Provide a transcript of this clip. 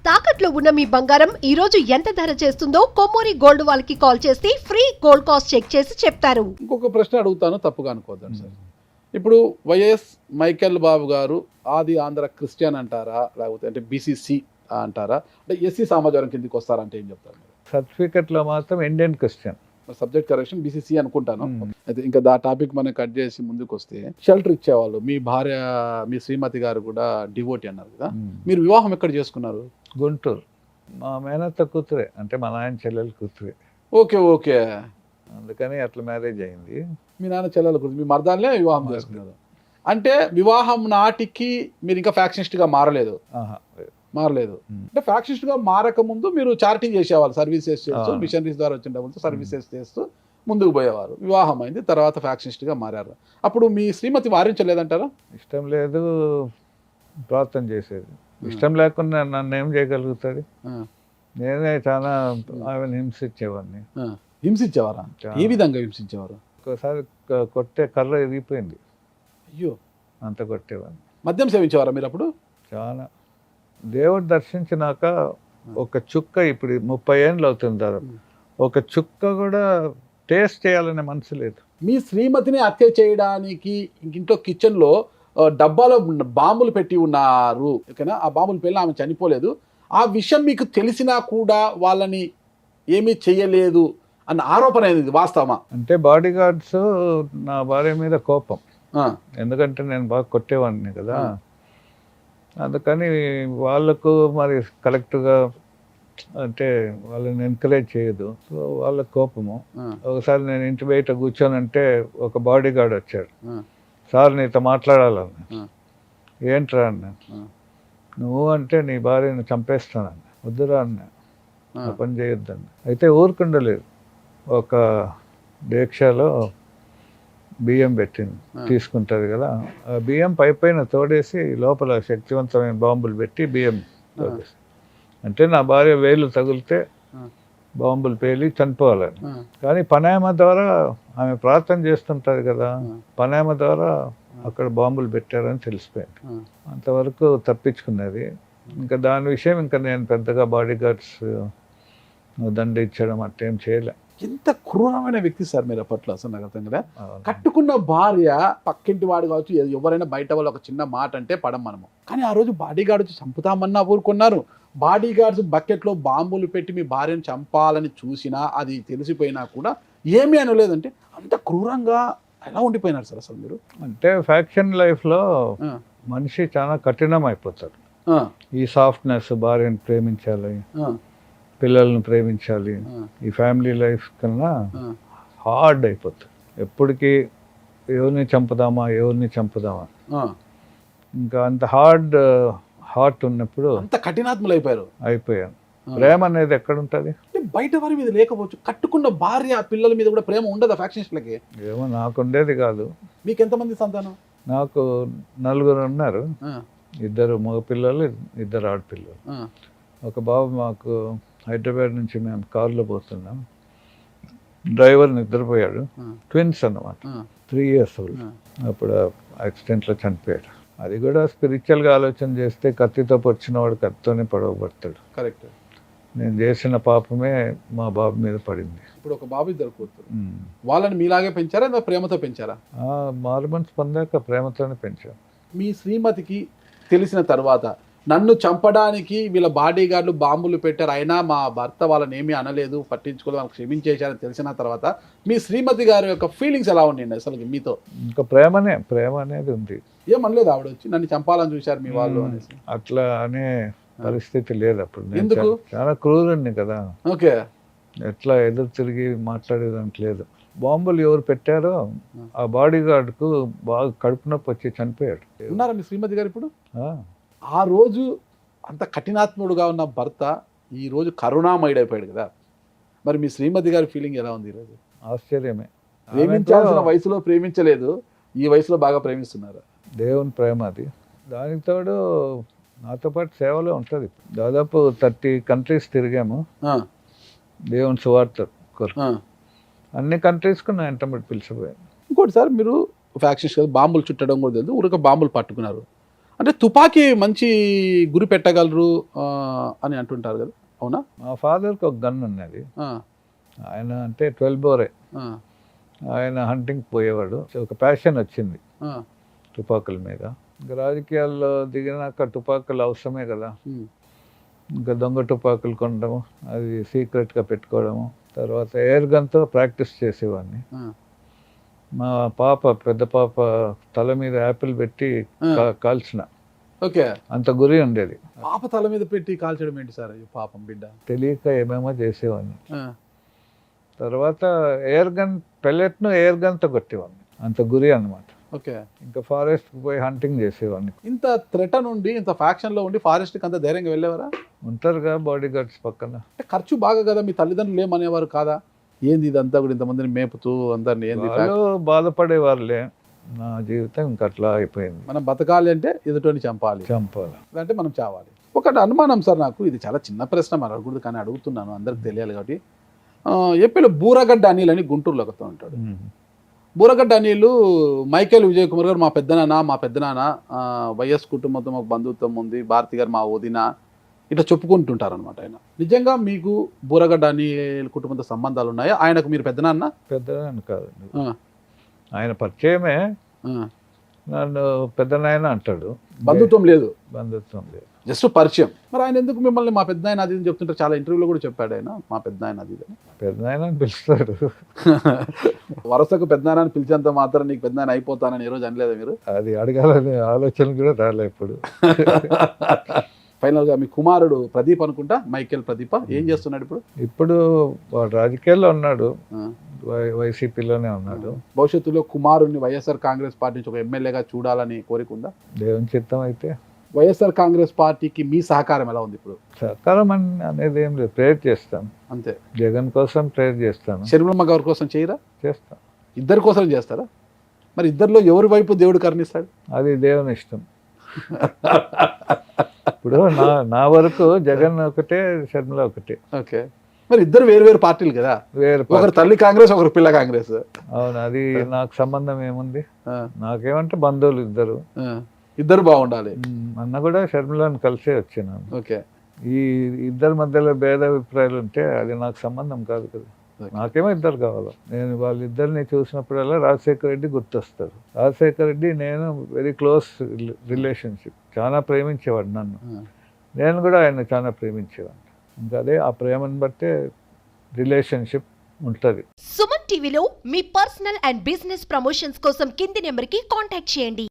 తాకట్లో ఉన్న మీ బంగారం ఈ రోజు ఎంత ధర చేస్తుందో కొమ్మూరి గోల్డ్ వాళ్ళకి కాల్ చేసి ఫ్రీ గోల్డ్ కాస్ట్ చెక్ చేసి చెప్తారు. ఇంకొక ప్రశ్న అడుగుతాను, తప్పుగా అనుకోవద్దండి సార్. ఇప్పుడు వైఎస్ మైకేల్ బాబు గారు ఆది ఆంధ్ర క్రిస్టియన్ అంటారా, లేకపోతే అంటే బీసీసీ అంటారా, అంటే ఎస్సీ సమాజం కిందకి వస్తారంటే ఏం చెప్తారు? సర్టిఫికెట్లో మాత్రం Indian Christian, subject correction BCC అనుకుంటాను. అయితే ఇంకా ఆ టాపిక్ మనం కట్ చేసి ముందుకు వస్తే, షెల్టర్ ఇచ్చేవాళ్ళు మీ భార్య, మీ శ్రీమతి గారు కూడా డివోటీ అన్నారు కదా, మీరు వివాహం ఎక్కడ చేసుకున్నారు? గుంటూరు. మా మేనత్త కూతురే, అంటే మా నాయన చెల్లెలు కూతురే. ఓకే ఓకే, అందుకని అట్లా మ్యారేజ్ అయింది. మీ నాన్న చెల్లెల కూతురు, మీ మర్దాన్నే వివాహం చేసుకున్నారు. అంటే వివాహం నాటికి మీరు ఇంకా ఫ్యాక్షనిస్ట్గా మారలేదు? మారలేదు. అంటే ఫ్యాక్షనిస్ట్గా మారక ముందు మీరు చారిటీ చేసేవాళ్ళు, సర్వీసెస్ చేస్తూ, మిషనరీస్ ద్వారా వచ్చిన డబ్బులతో సర్వీసెస్ చేస్తూ ముందుకు పోయేవారు. వివాహం అయింది, తర్వాత ఫ్యాక్షనిస్ట్గా మారారు. అప్పుడు మీ శ్రీమతి వారించలేదంటారా? ఇష్టం లేదు, ప్రార్థన చేసేది. ఇష్టం లేకుండా నన్ను ఏం చేయగలుగుతుంది? నేనే చాలా ఆమెను హింసించేవాడిని. హింసించేవారా? ఏ విధంగా హింసించేవారు? ఒకసారి కొట్టే కర్ర ఇరిగిపోయింది. అయ్యో, అంత కొట్టేవాడిని. మద్యం సేవించేవారా మీరు అప్పుడు? చాలా. దేవుడు దర్శించినాక ఒక చుక్క, ఇప్పుడు 30 ఏళ్ళు అవుతుంది దాదాపు, ఒక చుక్క కూడా టేస్ట్ చేయాలనే మనసు లేదు. మీ శ్రీమతిని హత్య చేయడానికి ఇంట్లో కిచెన్లో డబ్బాలో బాంబులు పెట్టి ఉన్నారు, ఓకేనా? ఆ బాంబులు పెళ్ళి ఆమె చనిపోలేదు. ఆ విషయం మీకు తెలిసినా కూడా వాళ్ళని ఏమీ చెయ్యలేదు అన్న ఆరోపణ అనేది వాస్తవమా? అంటే బాడీ గార్డ్స్ నా భార్య మీద కోపం, ఎందుకంటే నేను బాగా కొట్టేవాడిని కదా. అందుకని వాళ్ళకు మరి కరెక్ట్గా అంటే వాళ్ళని ఎంకరేజ్ చేయదు, సో వాళ్ళ కోపము. ఒకసారి నేను ఇంటి బయట కూర్చోనంటే ఒక బాడీ గార్డ్ వచ్చాడు. సార్ నీతో మాట్లాడాలన్న. ఏంట్రా అన్న? నువ్వు అంటే నీ భార్యను చంపేస్తానన్న. వద్దురా అన్న, ఆ పని చేయొద్దన్న. అయితే ఊరుకుండలేదు. ఒక దీక్షలో బియ్యం పెట్టింది, తీసుకుంటుంది కదా, ఆ బియ్యం పైన తోడేసి లోపల శక్తివంతమైన బాంబులు పెట్టి బియ్యం తోడేసి, అంటే నా భార్య వేలు తగిలితే బాంబులు పేలి చనిపోవాలని. కానీ పనాయమ ద్వారా, ఆమె ప్రార్థన చేస్తుంటుంది కదా, పనాయమ ద్వారా అక్కడ బాంబులు పెట్టారని తెలిసిపోయింది. అంతవరకు తప్పించుకున్నది. ఇంకా దాని విషయం ఇంకా నేను పెద్దగా బాడీ గార్డ్స్ దండించడం అట్టేం చేయలే. ఎంత క్రూరమైన వ్యక్తి సార్ మీరు అప్పట్లో, అసలు నాకు అర్థం కదా. కట్టుకున్న భార్య, పక్కింటి వాడు కావచ్చు, ఎవరైనా బయట వాళ్ళు ఒక చిన్న మాట అంటే పడం మనము. కానీ ఆ రోజు బాడీ గార్డ్ వచ్చి చంపుతామన్నా ఊరుకున్నారు. బాడీ గార్డ్స్ బకెట్లో బాంబులు పెట్టి మీ భార్యను చంపాలని చూసినా, అది తెలిసిపోయినా కూడా ఏమీ అనలేదంటే అంత క్రూరంగా ఎలా ఉండిపోయినారు సార్ అసలు మీరు? అంటే ఫ్యాక్షన్ లైఫ్లో మనిషి చాలా కఠినం అయిపోతాడు. ఈ సాఫ్ట్నెస్, భార్యను ప్రేమించాలి, పిల్లల్ని ప్రేమించాలి, ఈ ఫ్యామిలీ లైఫ్ కన్నా హార్డ్ అయిపోతుంది. ఎప్పటికీ ఎవరిని చంపుదామా, ఎవరిని చంపుదామా, ఇంకా అంత హార్ట్ ఉన్నప్పుడు అంత కఠినాత్ములు అయిపోయాను. ప్రేమ అనేది ఎక్కడ ఉంటుంది? బయట వారి మీద లేకపోవచ్చు, కట్టుకున్న భార్య పిల్లల మీద కూడా ప్రేమ ఉండదా ఫ్యాక్షనిస్ట్లకి? ఏమో నాకు ఉండేది కాదు. మీకు ఎంతమంది సంతానం? నాకు 4 ఉన్నారు. 2 మగ పిల్లలు, 2 ఆడపిల్లలు. ఒక బాబు మాకు హైదరాబాద్ నుంచి మేము కారులో పోతున్నాం, డ్రైవర్ నిద్రపోయాడు. ట్విన్స్ అన్నమాట, 3 years old. అప్పుడు యాక్సిడెంట్లో చనిపోయాడు. అది కూడా స్పిరిచువల్గా ఆలోచన చేస్తే కత్తితో పొడిచిన వాడు కత్తితోనే పడవబడతాడు. కరెక్ట్. నేను చేసిన పాపమే మా బాబు మీద పడింది. ఇప్పుడు ఒక బాబు, 2 కూతురు. వాళ్ళని మీలాగే పెంచారా, ప్రేమతో పెంచారా? మారుమనసు పొందాక ప్రేమతోనే పెంచాను. మీ శ్రీమతికి తెలిసిన తర్వాత, నన్ను చంపడానికి వీళ్ళ బాడీ గార్డులు బాంబులు పెట్టారు, అయినా మా భర్త వాళ్ళని ఏమీ అనలేదు, పట్టించుకోలేదు, వాళ్ళకి క్షమించేశారని తెలిసిన తర్వాత మీ శ్రీమతి గారి యొక్క ఫీలింగ్స్ ఎలా ఉండండి అసలు మీతో? ఇంకా ప్రేమ అనేది ఉంది. ఏమనలేదు ఆవిడ వచ్చి నన్ను చంపాలని చూశారు మీ వాళ్ళు అనేసి? అట్లా అనే పరిస్థితి లేదు అప్పుడు. ఎందుకు? చాలా క్రూరుణ్ణి కదా. ఓకే. ఎట్లా ఎదురు తిరిగి మాట్లాడేదానికి లేదు. బాంబులు ఎవరు పెట్టారో ఆ బాడీ గార్డ్కు బాగా కడుపు నొప్పి వచ్చి చనిపోయాడు. ఉన్నారా మీ శ్రీమతి గారు ఇప్పుడు? ఆ రోజు అంత కఠినాత్ముడుగా ఉన్న భర్త ఈ రోజు కరుణామయుడైపోయాడు కదా, మరి మీ శ్రీమతి గారి ఫీలింగ్ ఎలా ఉంది ఈరోజు? ఆశ్చర్యమే. ప్రేమించాల్సిన వయసులో ప్రేమించలేదు, ఈ వయసులో బాగా ప్రేమిస్తున్నారు. దేవుని ప్రేమ అది. దానికి తోడు నాతో పాటు సేవలో ఉంటుంది. దాదాపు 30 కంట్రీస్ తిరిగాము దేవుని సువార్త కొరకు. అన్ని కంట్రీస్కు నా ఎంటబడి పిలిచిపోయాను. ఇంకోటి సార్, మీరు ఫ్యాక్షన్స్ కదా, బాంబులు చుట్టడం కూడా తెలియదు, ఊరిక బాంబులు పట్టుకున్నారు. అంటే తుపాకీ మంచి గురి పెట్టగలరు అని అంటుంటారు కదా, అవునా? మా ఫాదర్కి ఒక గన్ ఉన్నది. ఆ, ఆయన అంటే 12 బోరే. ఆ, ఆయన హంటింగ్ పోయేవాడు. ఒక ప్యాషన్ వచ్చింది ఆ, తుపాకుల మీద. ఇంకా రాజకీయాల్లో దిగినాక తుపాకులు అవసరమే కదా. ఉమ్, ఇంకా దొంగ తుపాకులు కొనడము, అది సీక్రెట్గా పెట్టుకోవడము. తర్వాత ఎయిర్ గన్తో ప్రాక్టీస్ చేసేవాడిని. ఆ, మా పాప, పెద్ద పాప తల మీద యాపిల్ పెట్టి కాల్చిన. ఓకే. అంత గురి ఉండేది. పాప తల మీద పెట్టి కాల్చడం ఏంటి సార్? అయ్యో పాపం బిడ్డ. తెలియక ఏమేమో చేసేవాడిని. ఆ, తర్వాత ఎయిర్ గన్ పెల్లెట్ను ఎయిర్ గన్తో కొట్టేవాడిని. అంత గురి అన్నమాట. ఓకే. ఇంకా ఫారెస్ట్కి పోయి హంటింగ్ చేసేవాడిని. ఇంత థ్రెట్ నుండి, ఇంత ఫ్యాక్షన్లో ఉండి ఫారెస్ట్కి అంత ధైర్యంగా వెళ్ళేవారా? ఉంటారుగా బాడీ గార్డ్స్ పక్కన. అంటే ఖర్చు బాగా కదా, మీ తల్లిదండ్రులు ఏమనేవారు కాదా? ఏంది ఇదంతా కూడా ఇంతమందిని మేపుతూ అందరిని ఏంది? వాళ్ళు బాధపడే వాళ్ళే. నా జీవితం ఇంకా అట్లా అయిపోయింది. మనం బతకాలి అంటే ఎదుటోని చంపాలి, చంపాలి అంటే మనం చావాలి. ఒకటి అనుమానం సార్ నాకు, ఇది చాలా చిన్న ప్రశ్న, మరి అడగకూడదు కానీ అడుగుతున్నాను, అందరికి తెలియాలి కాబట్టి. ఏపీలో బూరగడ్డ అనిల్ అని గుంటూరులో ఒకతో ఉంటాడు. బూరగడ్డ అనిల్ మైకేల్ విజయ్ కుమార్ గారు మా పెద్దనాన్న వైఎస్ కుటుంబంతో మాకు బంధుత్వం ఉంది, భారతి గారు మా వదిన, ఇట్లా చెప్పుకుంటుంటారు అనమాట. ఆయన నిజంగా మీకు బూరగడ్డ అనిల్ కుటుంబంతో సంబంధాలు ఉన్నాయా? ఆయనకు మీరు పెద్దనాన్న? పెద్దనాయన కాదండి, ఆయన పరిచయమే. నన్ను పెద్దనాయన అంటాడు. బంధుత్వం లేదు, బంధుత్వం లేదు, జస్ట్ పరిచయం. మరి ఆయన ఎందుకు మిమ్మల్ని మా పెద్దనాయన అది అని చెప్తుంటారు? చాలా ఇంటర్వ్యూలో కూడా చెప్పాడు ఆయన, మా పెద్దనాయన అది అని. పెద్దనాయన అని పిలుస్తాడు. వరుసకు పెద్దనాయన అని పిలిచేంత మాత్రం నీకు పెద్దనాయన అయిపోతానని ఈ రోజు అనలేదా మీరు? అది అడగాలనే ఆలోచన కూడా రాలే ఇప్పుడు. ఫైనల్గా మీ కుమారుడు ప్రదీప్ అనుకుంటా, మైకేల్ ప్రదీప, ఏం చేస్తున్నాడు ఇప్పుడు? ఇప్పుడు వాడు రాజకీయాల్లో ఉన్నాడు, వైసీపీలోనే ఉన్నాడు. భవిష్యత్తులో కుమారుడిని వైఎస్ఆర్ కాంగ్రెస్ పార్టీ నుంచి ఒక ఎమ్మెల్యేగా చూడాలని కోరిక ఉందా? దేవుని చిత్తం అయితే. వైఎస్ఆర్ కాంగ్రెస్ పార్టీకి మీ సహకారం ఎలా ఉంది ఇప్పుడు? సహకారం అనేది ఏం లేదు, ప్రేయర్ చేస్తాను అంతే. జగన్ కోసం ప్రేయర్ చేస్తాను. శర్మిలమ్మ గారి కోసం చేయరా? చేస్తాను. ఇద్దరి కోసం చేస్తారా? మరి ఇద్దరిలో ఎవరి వైపు దేవుడు కరుణిస్తాడు? అది దేవుని ఇష్టం. ఇప్పుడు నా వరకు జగన్ ఒకటే, షర్మిల ఒకటే. ఓకే. మరి ఇద్దరు వేరు వేరు పార్టీలు కదా, వేరు ఒకరు తల్లి కాంగ్రెస్, ఒకరు పిల్ల కాంగ్రెస్. అవును, అది నాకు సంబంధం ఏముంది? నాకేమంటే బంధువులు ఇద్దరు, ఇద్దరు బాగుండాలి. అన్న కూడా షర్మిలను కలిసే వచ్చినాను. ఓకే. ఈ ఇద్దరి మధ్యలో భేదాభిప్రాయాలు ఉంటే అది నాకు సంబంధం కాదు కదా. నాకేమో ఇద్దరు కావాలి. నేను వాళ్ళిద్దరిని చూసినప్పుడల్లా రాజశేఖర రెడ్డి గుర్తొస్తారు. రాజశేఖర రెడ్డి నేను వెరీ క్లోజ్ రిలేషన్షిప్, చాలా ప్రేమించేవాడు నన్ను, నేను కూడా ఆయన చాలా ప్రేమించేవాడిని. ఇంకా అదే ఆ ప్రేమను బట్టే రిలేషన్షిప్ ఉంటుంది. సుమన్ టీవీలో మీ పర్సనల్ అండ్ బిజినెస్ ప్రమోషన్స్ కోసం కింది నెంబర్కి కాంటాక్ట్ చేయండి.